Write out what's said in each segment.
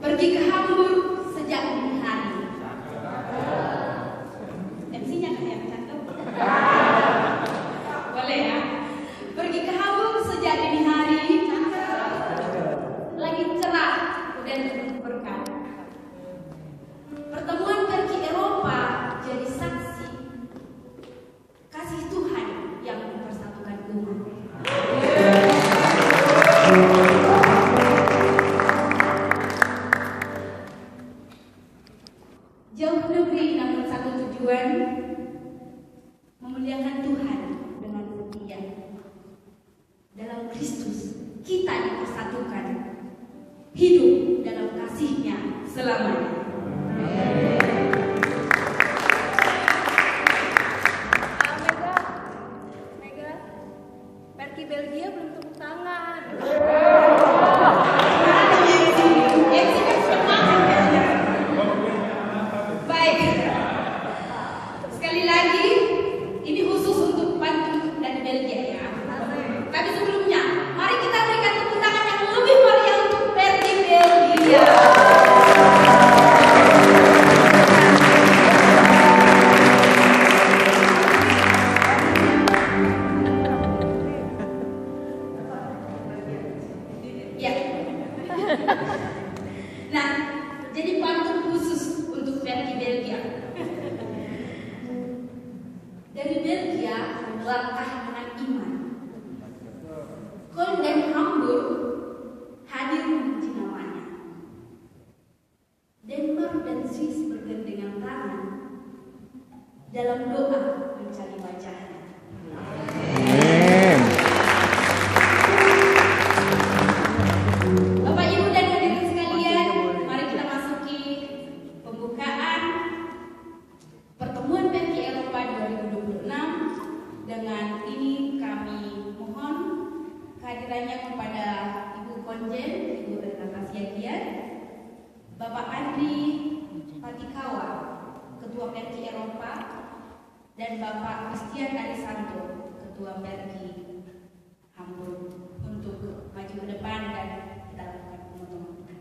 Pergi ke Hamburg sejak dini hari. MC-nya kan yang cakep. Boleh ya? Pergi ke Hamburg sejak dini hari. Lagi cerah dan berkah. Pertemuan pergi Eropa jadi saksi kasih Tuhan yang mempersatukan umat. Jauh negeri namun satu tujuan, memuliakan Tuhan dengan setia. Dalam Kristus kita dipersatukan, hidup dalam kasih-Nya selamanya. Mega, pergi Belgia belum tepuk tangan. Baik, sekali lagi ini khusus untuk pantun dari Belgia ya. Tapi sebelumnya, mari kita berikan tepuk tangan yang lebih meriah untuk Pergi Belgia. Ya. Nah, jadi pantun khusus untuk Pergi Belgia. Dari Belgia melangkah dengan iman. Köln dan Hamburg hadir memuji namanya. Denmark dan Swiss bergandengan tangan dalam doa mencari wajahnya. Bapak Ibu dan hadirin sekalian, mari kita masuki pembukaan pertemuan Pergi Eropa 2026. Dengan ini kami mohon kehadirannya kepada Ibu Konjen, Ibu Renata Siagian, Bapak Andri Patikawa, Ketua Pergi Eropa, dan Bapak Christian Arisanto, Ketua Pergi Hamburg, untuk maju ke depan dan kita lakukan pemotongan.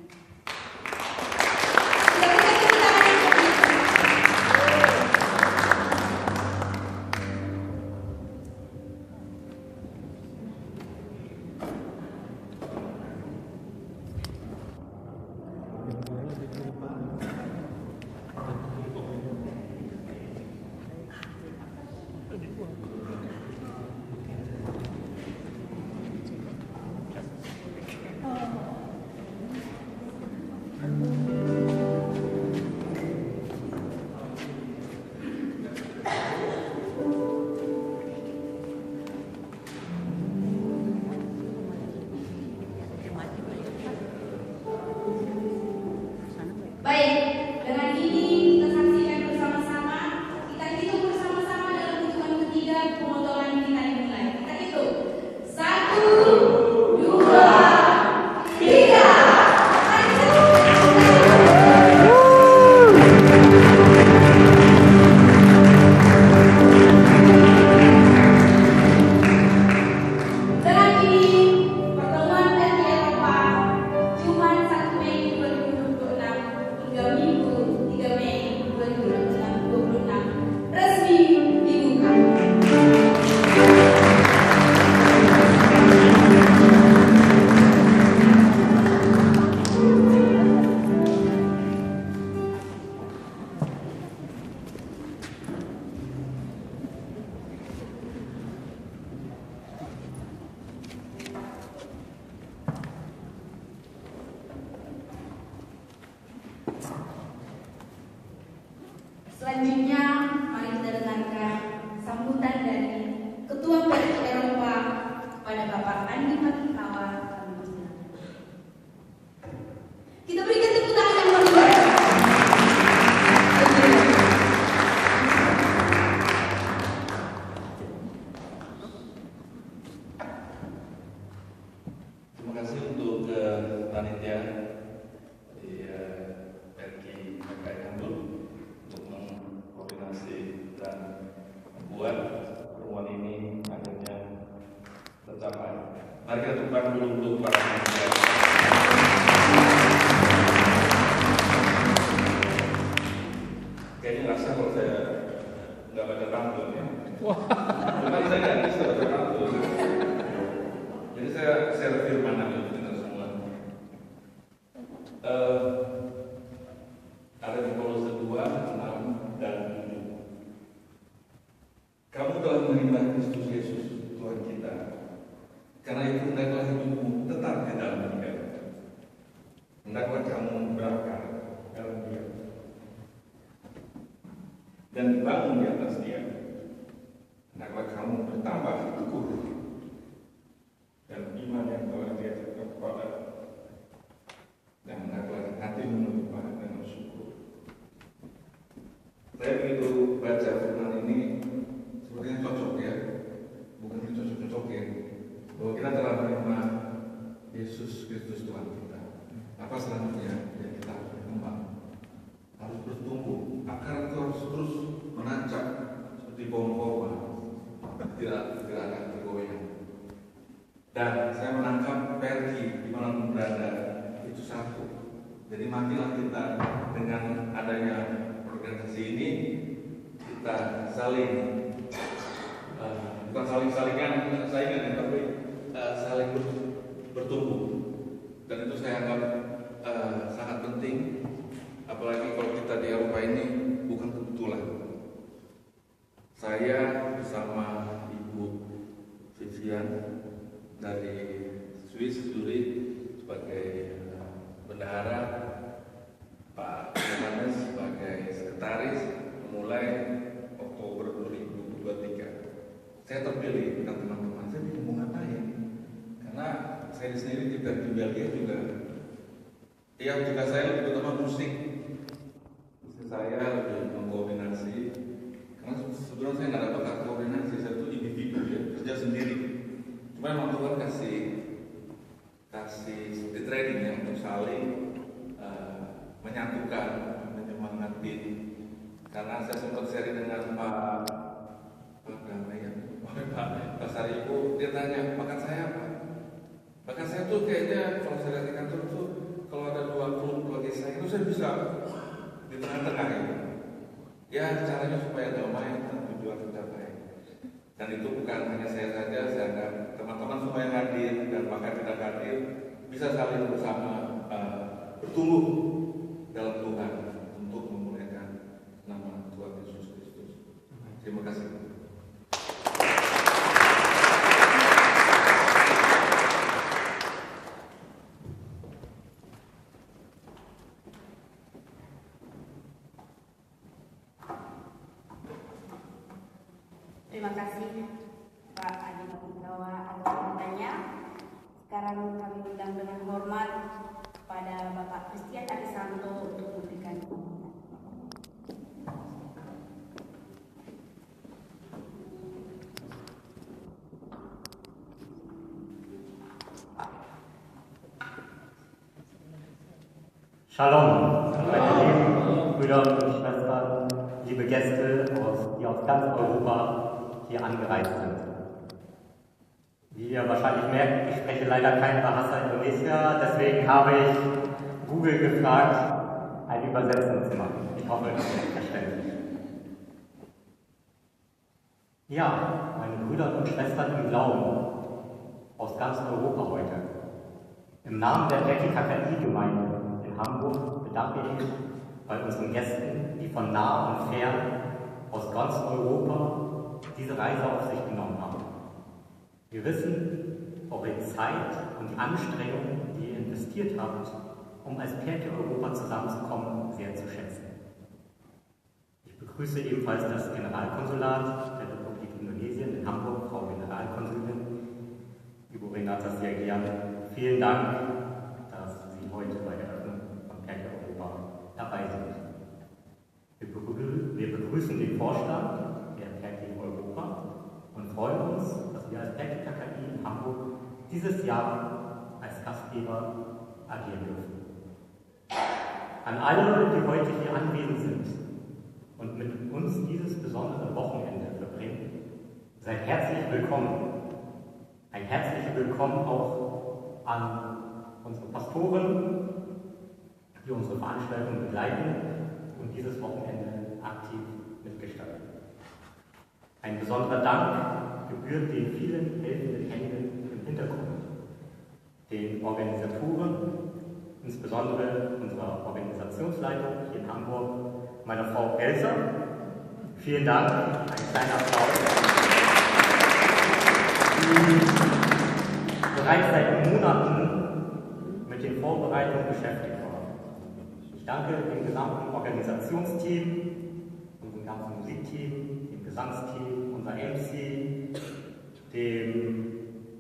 Baik, dengan ini kita saksikan bersama-sama. Kita hitung bersama-sama dalam hitungan ketiga pemotongan kita dimulai. Kita hitung 1, 2, 3. Dengan ini pertemuan Pergi Eropa Jumat 1 Mei 2026 hingga Minggu 3 Mei 2026 resmi dibuka. Selanjutnya, mari kita dengarkan sambutan dari Ketua Pergi Eropa kepada Bapak Andi Patikawa. Kita berikan tepuk tangan yang meriah. Terima kasih untuk panitia di Pergi Hamburg untuk mengkoordinasi dan membuat pertemuan ini akhirnya tercapai. Mari kita tepuk tangan dulu untuk para panitia. hendaklah kamu berakar dalam Dia dan dibangun di atas Dia. Hendaklah kamu bertambah teguh dan iman yang telah diajarkan kepada, dan hendaklah hati menumpah dengan syukur. Saya begitu baca firman ini, sepertinya cocok ya, bukan cocok-cocokin, bahwa kita telah menerima Yesus Kristus Tuhan kita. Apa selanjutnya? Ya kita harus berkembang, harus bertumbuh. Akar itu harus terus menancap seperti pohon-pohon, tidak akan bergoyang. Dan saya menangkap Perki dimanapun berada itu satu. Jadi marilah kita dengan adanya organisasi ini kita saling bukan saingan, tapi saling bertumbuh. Dan itu saya anggap sangat penting, apalagi kalau kita di Eropa ini bukan kebetulan. Saya bersama Ibu Vivian dari Swiss Zurich sebagai bendahara, Pak Yohanes sebagai sekretaris mulai Oktober 2023. Saya terpilih dengan teman-teman. Saya bingung mau ngapain, karena saya sendiri di Belgia juga. Juga saya lebih utama musik. Saya lebih mengkoordinasi, karena sebenarnya saya nggak ada bakat koordinasi. Saya itu individu ya, kerja sendiri. Cuma memang Tuhan kasih seperti training ya untuk saling menyatukan, menyemangati. Karena saya sempat sharing dengan Pak Sari Ibu, dia tanya, bakat saya apa? Bakat saya tuh kayaknya kalau saya lihat di kantor tuh, kalau ada dua klub lagi saya itu saya bisa di tengah-tengah gitu. Ya caranya supaya damai dan tujuan tercapai. Dan itu bukan hanya saya saja, saya akan teman-teman semua yang hadir dan bahkan tidak hadir bisa saling bersama bertumbuh dalam Tuhan untuk memuliakan nama Tuhan Yesus Kristus. Terima kasih. Terima kasih Pak Adi Punggawa atas sambutannya. Sekarang kami undang dengan hormat kepada Bapak Christian Adisanto untuk memberikan sambutan. Shalom, meine lieben Brüder und Schwestern, liebe Gäste, die aus ganz Europa hier angereist sind. Wie ihr wahrscheinlich merkt, ich spreche leider kein Bahasa Indonesia, deswegen habe ich Google gefragt, eine Übersetzung zu machen. Ich hoffe, das ist verständlich. Ja, meine Brüder und Schwestern im Glauben aus ganz Europa heute. Im Namen der PKI-Gemeinde in Hamburg bedanke ich mich bei unseren Gästen, die von nah und fern aus ganz Europa diese Reise auf sich genommen haben. Wir wissen eure Zeit und die Anstrengungen, die ihr investiert habt, um als Perke Europa zusammenzukommen, sehr zu schätzen. Ich begrüße ebenfalls das Generalkonsulat der Republik Indonesien in Hamburg, Frau Generalkonsulin Ibu Renata Siagian. Vielen Dank, dass Sie heute bei der Eröffnung von Perke Europa dabei sind. Wir begrüßen den Vorstand und freuen uns, dass wir als PKI in Hamburg dieses Jahr als Gastgeber agieren dürfen. An alle, die heute hier anwesend sind und mit uns dieses besondere Wochenende verbringen, seid herzlich willkommen. Ein herzliches Willkommen auch an unsere Pastoren, die unsere Veranstaltung begleiten und dieses Wochenende aktiv mitgestalten. Ein besonderer Dank gebührt den vielen helfenden Händen im Hintergrund, den Organisatoren, insbesondere unserer Organisationsleitung hier in Hamburg, meiner Frau Elsa. Vielen Dank, ein kleiner Applaus. Die bereits seit Monaten mit den Vorbereitungen beschäftigt waren. danke dem gesamten Organisationsteam, unserem ganzen Musikteam, dem Gesangsteam, unser MC, dem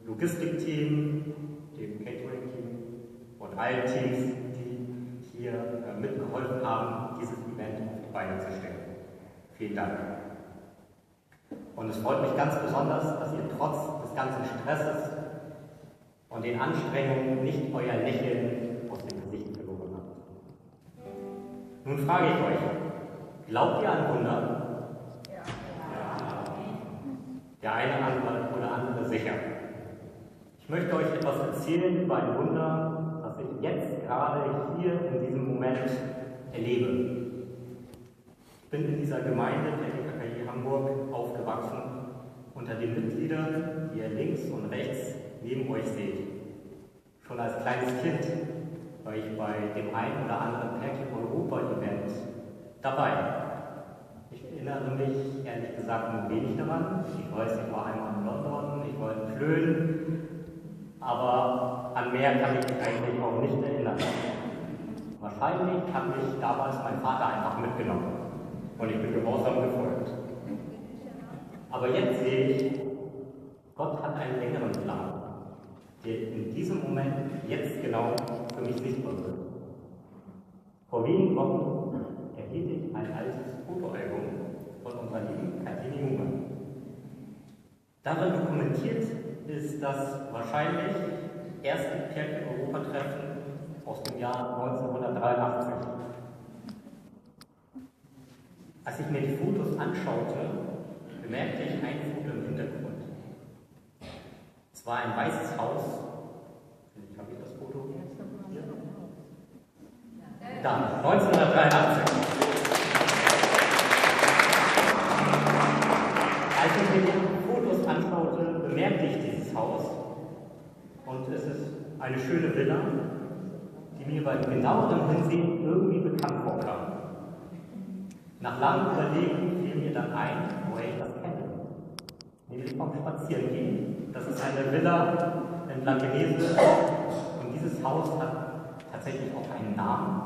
Logistikteam, dem Catering-Team und allen Teams, die hier mitgeholfen haben, dieses Event auf die Beine zu stellen. Vielen Dank. Und es freut mich ganz besonders, dass ihr trotz des ganzen Stresses und den Anstrengungen nicht euer Lächeln aus dem Gesicht verloren habt. Nun frage ich euch, glaubt ihr an Wunder? Ja. Der eine oder andere sicher. Ich möchte euch etwas erzählen über ein Wunder, das ich jetzt gerade hier in diesem Moment erlebe. Ich bin in dieser Gemeinde der EKKI Hamburg aufgewachsen, unter den Mitgliedern, die ihr links und rechts neben euch seht. Schon als kleines Kind war ich bei dem einen oder anderen Perky Europa-Event dabei. Ich erinnere mich ehrlich gesagt nur wenig daran. Ich weiß, ich war einmal in London, ich war in Flöhen, aber an mehr kann ich mich eigentlich auch nicht erinnern. Wahrscheinlich hat mich damals mein Vater einfach mitgenommen und ich bin gehorsam gefolgt. Aber jetzt sehe ich, Gott hat einen längeren Plan, der in diesem Moment jetzt genau für mich sichtbar wird. Vor wenigen Wochen erhielt ich ein altes Fotoalbum von unserer lieben Katrini Junge. Darin dokumentiert ist das wahrscheinlich erste Perky-Europa-Treffen aus dem Jahr 1983. Als ich mir die Fotos anschaute, bemerkte ich ein Foto im Hintergrund. Es war ein weißes Haus. Habe ich das Foto? Hier? Da, 1983. Als ich mir die Fotos anschaute, bemerkte ich dieses Haus. Und es ist eine schöne Villa, die mir beim genaueren Hinsehen irgendwie bekannt vorkam. Nach langem Überlegen fiel mir dann ein, woher ich das kenne. Nämlich vom Spazierengehen. Das ist eine Villa in Blankenese und dieses Haus hat tatsächlich auch einen Namen.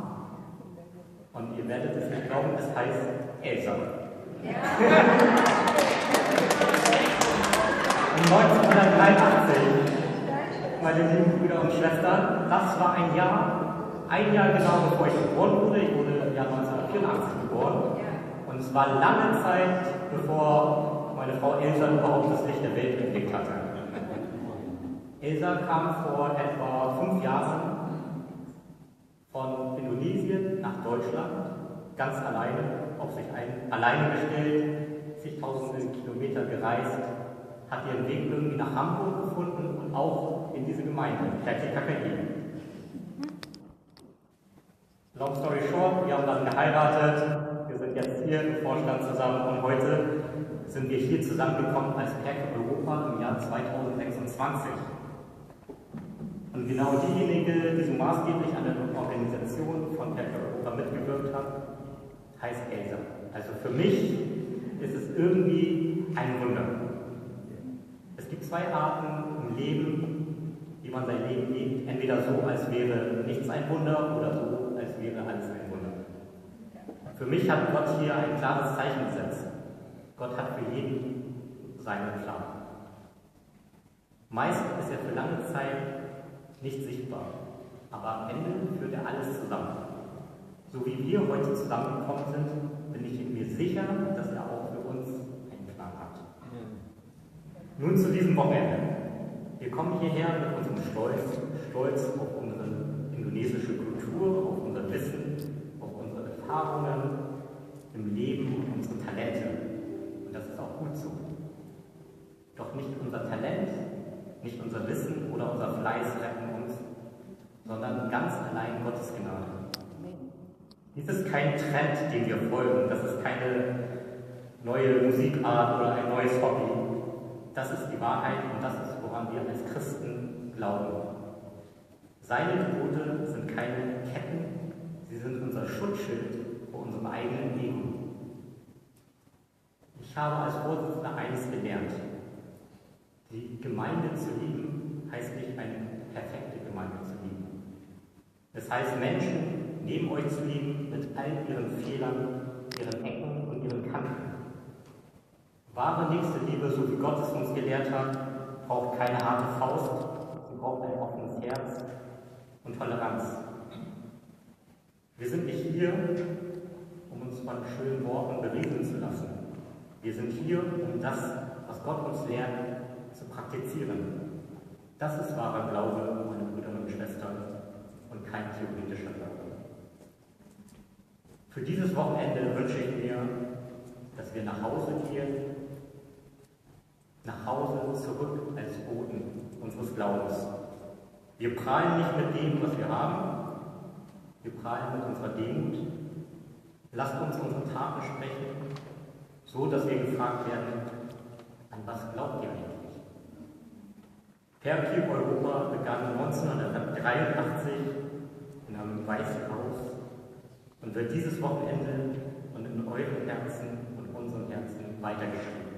Und ihr werdet es nicht glauben, es heißt Elsa. Ja. Und 1983, meine lieben Brüder und Schwestern, das war ein Jahr genau bevor ich geboren wurde. Ich wurde im Jahr 1984 geboren. Und es war lange Zeit, bevor meine Frau Elsa überhaupt das Licht der Welt geblickt hatte. Elsa kam vor etwa 5 Jahren von Indonesien nach Deutschland, ganz alleine, auf sich alleine gestellt, zigtausende Kilometer gereist, hat ihren Weg irgendwie nach Hamburg gefunden und auch in diese Gemeinde, KKI. Long story short, wir haben dann geheiratet, wir sind jetzt hier im Vorstand zusammen und heute sind wir hier zusammengekommen als Perky Europa im Jahr 2026. Und genau diejenige, die so maßgeblich an der Organisation von Perky Europa mitgewirkt hat, heißt Elsa. Also für mich ist es irgendwie ein Wunder. Es gibt 2 Arten im Leben, wie man sein Leben lebt. Entweder so, als wäre nichts ein Wunder, oder so, als wäre alles ein Wunder. Für mich hat Gott hier ein klares Zeichen gesetzt. Gott hat für jeden seinen Plan. Meist ist er für lange Zeit nicht sichtbar, aber am Ende führt er alles zusammen. So wie wir heute zusammengekommen sind, bin ich mir sicher, dass er auch für uns einen Plan hat. Nun zu diesem Wochenende. Wir kommen hierher mit unserem Stolz auf unsere indonesische Kultur, auf unser Wissen, auf unsere Erfahrungen im Leben und unsere Talente. Und das ist auch gut so. Doch nicht unser Talent, nicht unser Wissen oder unser Fleiß retten uns, sondern ganz allein Gottes Gnade. Dies ist kein Trend, dem wir folgen, das ist keine neue Musikart oder ein neues Hobby. Das ist die Wahrheit und das ist, woran wir als Christen glauben. Seine Gebote sind keine Ketten, sie sind unser Schutzschild vor unserem eigenen Leben. Ich habe als Vorsitzender eines gelernt: Die Gemeinde zu lieben heißt nicht, eine perfekte Gemeinde zu lieben. Es heißt, Menschen neben euch zu lieben mit all ihren Fehlern, ihren Ecken und ihren Kanten. Wahre Nächstenliebe, so wie Gott es uns gelehrt hat, braucht keine harte Faust, sie braucht ein offenes Herz und Toleranz. Wir sind nicht hier, um uns von schönen Worten berieseln zu lassen. Wir sind hier, um das, was Gott uns lehrt, zu praktizieren. Das ist wahrer Glaube, meine Brüder und Schwestern, und kein theoretischer Glaube. Für dieses Wochenende wünsche ich mir, dass wir nach Hause gehen, nach Hause zurück als Boten unseres Glaubens. Wir prahlen nicht mit dem, was wir haben, wir prahlen mit unserer Demut. Lasst uns unsere Taten sprechen, so dass wir gefragt werden, an was glaubt ihr eigentlich? Perki Europa begann 1983 in einem Weißen Haus und wird dieses Wochenende und in euren Herzen und unseren Herzen weitergeschrieben.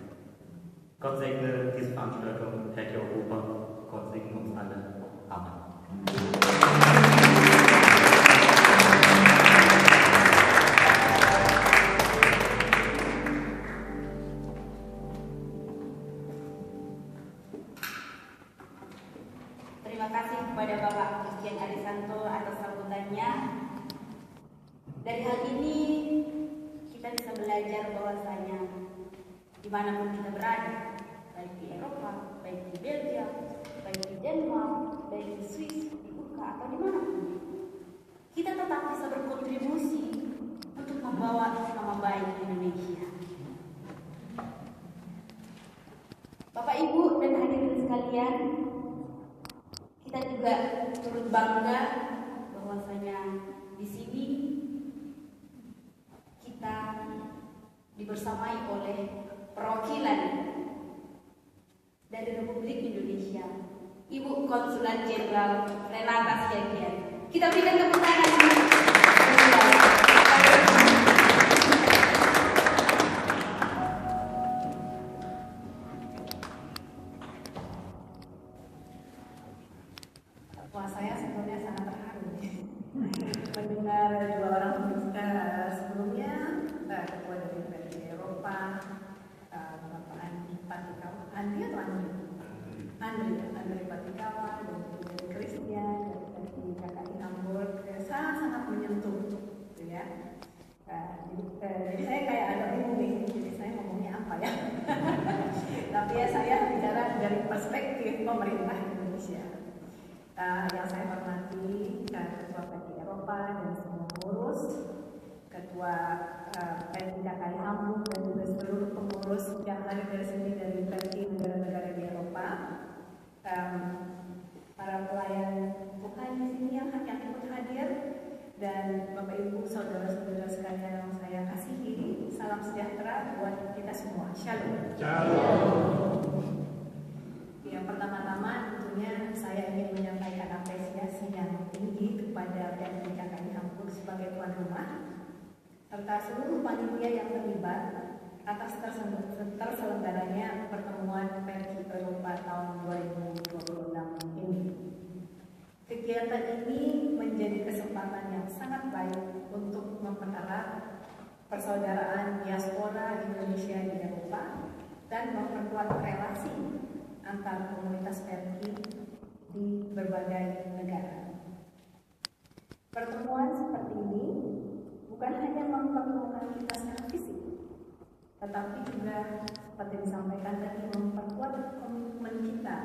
Gott segne diese Veranstaltung, Perki Europa. Gott segne uns alle. Amen. Terima kasih kepada Bapak Christian Arisanto atas sambutannya. Dari hal ini kita bisa belajar bahwasanya dimanapun kita berada, baik di Eropa, baik di Belgia, baik di Denmark, baik di Swiss, di UK atau dimanapun, kita tetap bisa berkontribusi untuk membawa nama baik Indonesia. Bapak Ibu dan hadirin sekalian, kita juga turut bangga bahwasanya di sini kita dibersamai oleh perwakilan dari Republik Indonesia, Ibu Konsulat Jenderal Renata Siagian. Kita berikan tepuk tangan. Wah, saya sebenarnya sangat terharu mendengar dua orang sebelumnya, ketua dari PRI Eropa, Bapak Andri Patikawa, dan dari Christian, dari KKI Hamburg, sangat menyentuh, gitu ya. Jadi saya kayak agak bingung nih, jadi saya ngomongnya apa ya? Tapi ya saya bicara dari perspektif pemerintah Indonesia. Yang saya hormati Ketua PRI Eropa dan semua pengurus, Ketua PRI KKI Hamburg dan juga seluruh pengurus yang hadir dari sini dari PRI negara-negara di Eropa, para pelayan Tuhan di sini yang ikut hadir, dan Bapak Ibu saudara-saudara sekalian yang saya kasihi, salam sejahtera buat kita semua. Shalom. Yang pertama-tama tentunya saya ingin menyampaikan apresiasi yang tinggi kepada PRI KKI Hamburg sebagai tuan rumah serta seluruh panitia yang terlibat atas terselenggaranya pertemuan PRI Eropa tahun 2026 ini. Kegiatan ini menjadi kesempatan yang sangat baik untuk mempererat persaudaraan diaspora Indonesia di Eropa dan memperkuat relasi antar komunitas PRI di berbagai negara. Pertemuan seperti ini bukan hanya mempertemukan kita secara fisik, tetapi juga seperti disampaikan tadi memperkuat komitmen kita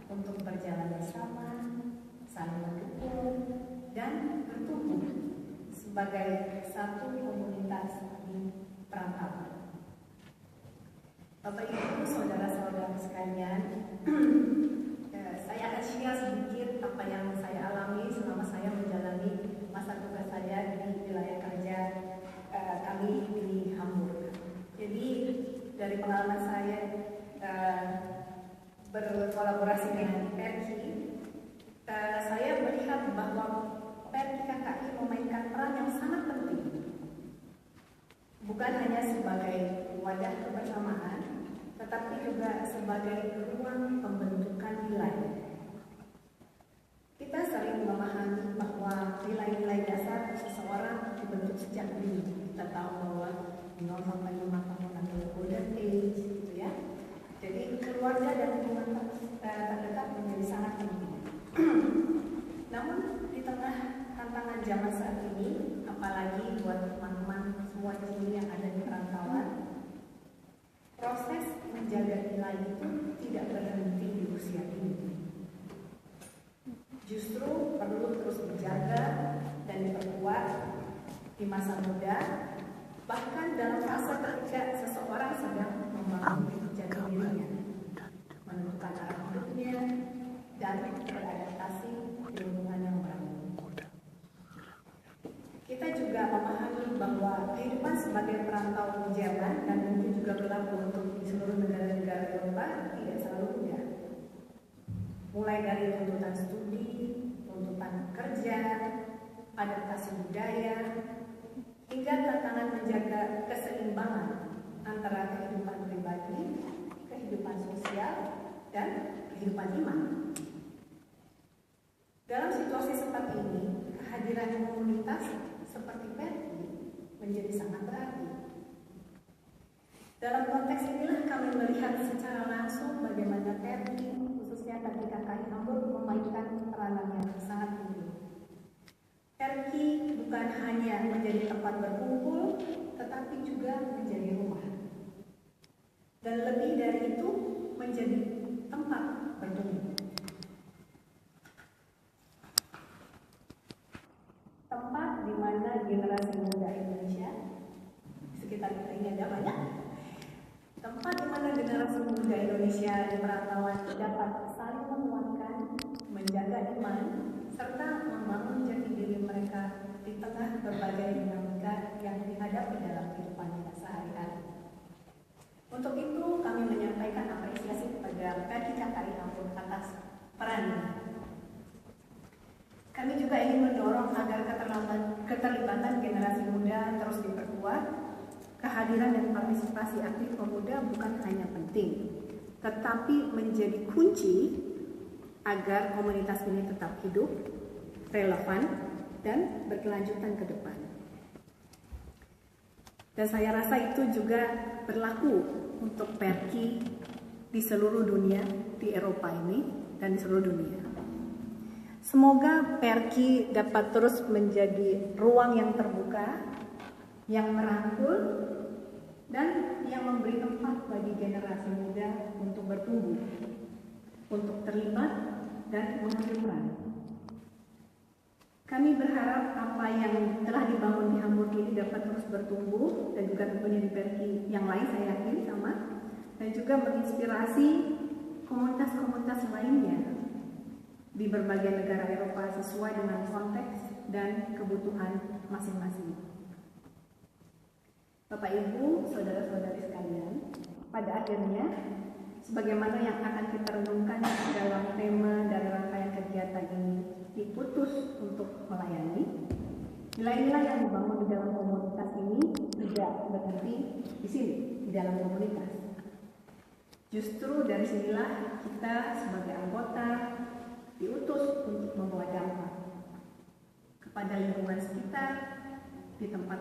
untuk berjalan bersama, saling mendukung, dan bertumbuh sebagai satu komunitas di perantauan. Bapak Ibu, saudara-saudara sekalian, saya akan share sedikit apa yang saya alami selama saya menjalani masa tugas saya di wilayah kerja kami di Hamburg. Jadi dari pengalaman saya berkolaborasi dengan PRI, saya melihat bahwa PRI KKI memainkan peran yang sangat penting, bukan hanya sebagai wadah kebersamaan, tetapi juga sebagai ruang pembentukan nilai. Kita sering memahami bahwa nilai-nilai dasar seseorang tantangan zaman saat ini, apalagi buat teman-teman semua di sini yang ada di perantauan, proses menjaga nilai itu tidak berhenti di usia ini. Justru perlu terus dijaga dan diperkuat di masa muda, bahkan dalam fase ketika seseorang sedang membangun jati dirinya, menentukan arah hidupnya, dan beradaptasi di lingkungan yang baru. Kita juga memahami bahwa kehidupan sebagai perantau di Jerman, dan tentu juga berlaku untuk di seluruh negara-negara Eropa, tidak selalu mudah. Mulai dari tuntutan studi, tuntutan kerja, adaptasi budaya, hingga tantangan menjaga keseimbangan antara kehidupan pribadi, kehidupan sosial, dan kehidupan iman. Dalam situasi seperti ini, kehadiran komunitas seperti PERKI menjadi sangat berarti. Dalam konteks inilah kami melihat secara langsung bagaimana PERKI, khususnya ketika KKI Hamburg, memainkan peranan yang sangat penting. PERKI bukan hanya menjadi tempat berkumpul, tetapi juga menjadi rumah. Dan lebih dari itu, menjadi tempat bertumbuh. Tempat di mana generasi muda Indonesia, sekitar kita ini ada banyak, tempat di mana generasi muda Indonesia di perantauan dapat saling menguatkan, menjaga iman, serta membangun jati diri mereka di tengah berbagai dinamika yang dihadapi dalam kehidupan kita sehari-hari. Untuk itu, kami menyampaikan apresiasi kepada PERKI KKI Hamburg atas perannya. Kami juga ingin mendorong agar keterlibatan generasi muda terus diperkuat. Kehadiran dan partisipasi aktif pemuda bukan hanya penting, tetapi menjadi kunci agar komunitas ini tetap hidup, relevan, dan berkelanjutan ke depan. Dan saya rasa itu juga berlaku untuk PERKI di seluruh dunia, di Eropa ini, dan di seluruh dunia. Semoga PERKI dapat terus menjadi ruang yang terbuka, yang merangkul, dan yang memberi tempat bagi generasi muda untuk bertumbuh, untuk terlibat, dan mengambil peran. Kami berharap apa yang telah dibangun di Hamburg ini dapat terus bertumbuh, dan juga tentunya di PERKI yang lain saya yakin sama, dan juga menginspirasi komunitas-komunitas lainnya di berbagai negara Eropa sesuai dengan konteks dan kebutuhan masing-masing. Bapak Ibu, saudara-saudari sekalian, pada akhirnya sebagaimana yang akan kita renungkan dalam tema dan rangkaian kegiatan ini, diputus untuk melayani, nilai-nilai yang dibangun di dalam komunitas ini tidak berhenti di sini, di dalam komunitas. Justru dari sinilah kita sebagai anggota diutus untuk membawa dampak kepada lingkungan sekitar, di tempat